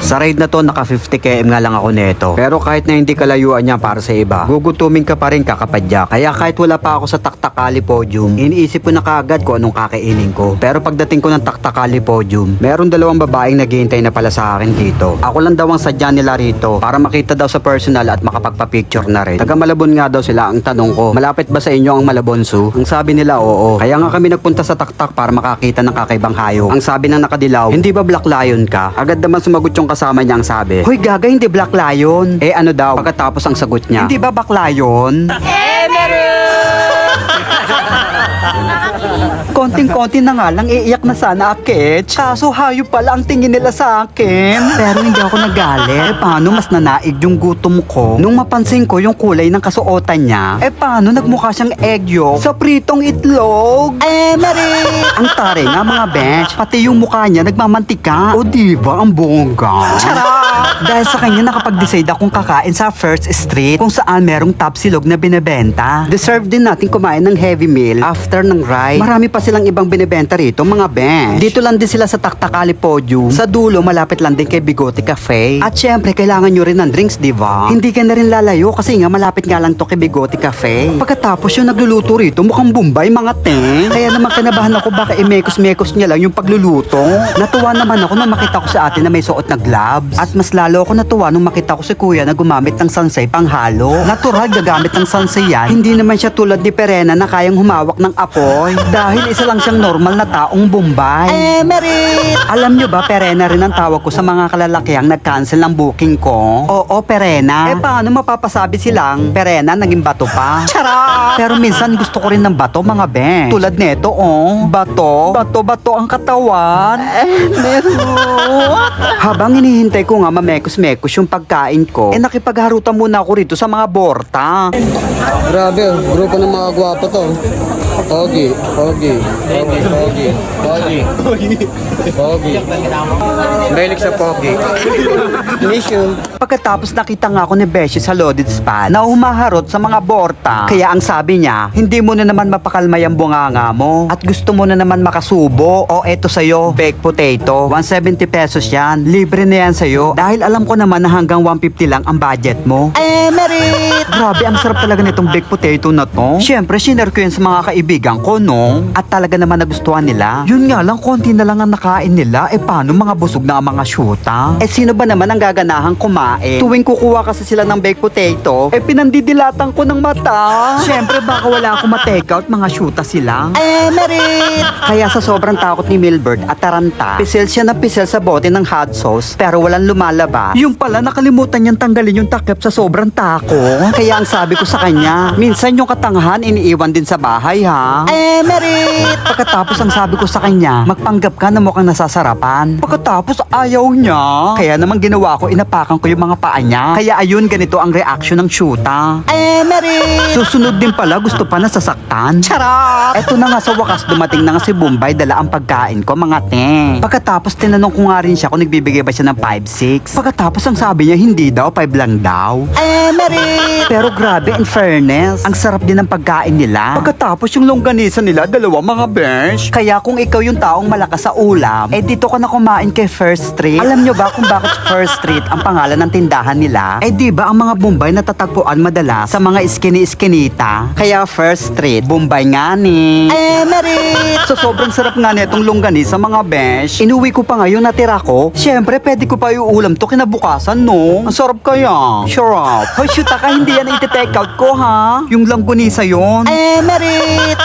Sa ride na to, naka 50 km nga lang ako neto. Pero kahit na hindi kalayuan niya para sa iba, gugutumin ka pa rin kakapadyak. Kaya kahit wala pa ako sa Taktakali Podium, iniisip ko na kaagad kung anong kakainin ko. Pero pagdating ko ng Taktakali Podium, meron dalawang babaeng naghihintay na pala sa akin dito. Ako lang daw ang sadya nila rito para makita daw sa personal at makapagpa-picture na rin. Taga Malabon nga daw sila. Ang tanong ko, malapit ba sa inyo ang Malabon Zoo? Ang sabi nila, oo. Kaya nga kami nagpunta sa Taktak para makakita ng kakaibang hayop. Ang sabi ng nakadilaw, hindi ba Black Lion ka? Agad naman sumagot yung kasama niya. Ang sabi, hoy gaga, hindi Black Lion. Eh ano daw? Pagkatapos ang sagot niya, hindi ba Black Lion? Konting-konti na nga lang, iiyak na sana Akech. Kaso hayop pala ang tingin nila sa akin. Pero hindi ako nagalit. Paano mas nanaig yung gutom ko? Nung mapansin ko yung kulay ng kasuotan niya, paano nagmukha siyang egg yolk sa pritong itlog? Mary! Ang tare nga mga bench, pati yung mukha niya nagmamantika. O diba ang bongga? Charot! Dahil sa kanya nakapag-decide akong kakain sa First Street kung saan merong top silog na binebenta. Deserve din natin kumain ng heavy meal after ng ride. Marami pa silang ibang binebenta rito mga bench. Dito lang din sila sa Taktakali Podium. Sa dulo malapit lang din kay Bigote Cafe. At syempre kailangan nyo rin ng drinks, diba? Hindi ka na rin lalayo kasi nga malapit nga lang to kay Bigote Cafe. Pagkatapos yung nagluluto rito mukhang Bombay mga teng. Kaya naman kinabahan ako baka imekos-mekos niya lang yung pagluluto. Natuwa naman ako nung makita ko sa atin na may suot na gloves. At mas lalo ako natuwa nung makita ko si kuya na gumamit ng sansay panghalo. Natural gagamit ng sansay yan. Hindi naman siya tulad ni Perena na kayang humawak ng apoy. Dahil isa lang siyang normal na taong Bombay. Merit! Alam nyo ba, Perena rin ang tawag ko sa mga kalalakihang nag-cancel ng booking ko? Oo, Perena. Paano mapapasabi silang Perena naging bato pa? Charot! Pero minsan gusto ko rin ng bato, mga ben. Tulad neto, oh. Bato. Bato-bato ang katawan. Meron. Habang hinihintay ko nga mamekos-mekos yung pagkain ko, nakipagharutan muna ako rito sa mga borta. Grabe, grupo ng mga gwapo to. Pogi, pogi, pogi, pogi, pogi, pogi. Mahilig sa pogi. Miss you. Pagkatapos nakita nga ako ni Beshi sa loaded spot na humaharot sa mga borta. Kaya ang sabi niya, hindi mo na naman mapakalmay ang bunganga mo at gusto mo na naman makasubo. O eto sa'yo, baked potato. 170 pesos yan. Libre na yan sa'yo. Dahil alam ko naman na hanggang 150 lang ang budget mo. Merit! Grabe, ang sarap talaga nitong baked potato na to. Siyempre, sinare ko yan sa mga kaibigan ko, no? At talaga naman nagustuhan nila. Yun nga lang, konti na lang ang nakain nila. Paano mga busog na ang mga syuta? Sino ba naman ang gaganahang kumain? Tuwing kukuha kasi sila ng baked potato, pinandidilatan ko ng mata. Siyempre, baka wala akong ma-take out, mga syuta sila. Merit! Kaya sa sobrang takot ni Milbert at Taranta, pisel siya na pisel sa bote ng hot sauce, pero walang lumalabas. Yung pala, nakalimutan niyang tanggalin yung takip sa sobrang tako. Kaya ang sabi ko sa kanya, minsan yung katangahan iniiwan din sa bahay, ha? Merit! Pagkatapos ang sabi ko sa kanya, magpanggap ka na mukhang nasasarapan. Pagkatapos ayaw niya. Kaya naman ginawa ko, inapakan ko yung mga paa niya. Kaya ayun, ganito ang reaction ng syuta. Merit! Susunod din pala, gusto pa nasasaktan. Charot! Eto na nga sa wakas, dumating na nga si Bombay, dala ang pagkain ko, mga teng. Pagkatapos tinanong ko nga rin siya kung nagbibigay ba siya ng 5-6. Pagkatapos ang sabi niya, hindi daw, 5 lang daw. Merit! Pero grabe, in fairness, ang sarap din ng pagkain nila. Pagkatapos yung longganisa nila, dalawa mga bench. Kaya kung ikaw yung taong malakas sa ulam, dito ka na kumain kay First Street. Alam nyo ba kung bakit First Street ang pangalan ng tindahan nila? Di ba ang mga Bombay natatagpuan madalas sa mga iskini-iskinita? Kaya First Street, Bombay nga ni. Merit! So sobrang sarap nga nitong longganisa mga bench. Inuwi ko pa ngayon natira ko. Siyempre, pwede ko pa iuulam to kinabukasan, no? Ang sarap kaya. Sarap. Hoy, shoot ka, hindi yan iti-take out ko, ha? Yung longganisa yon. Merit!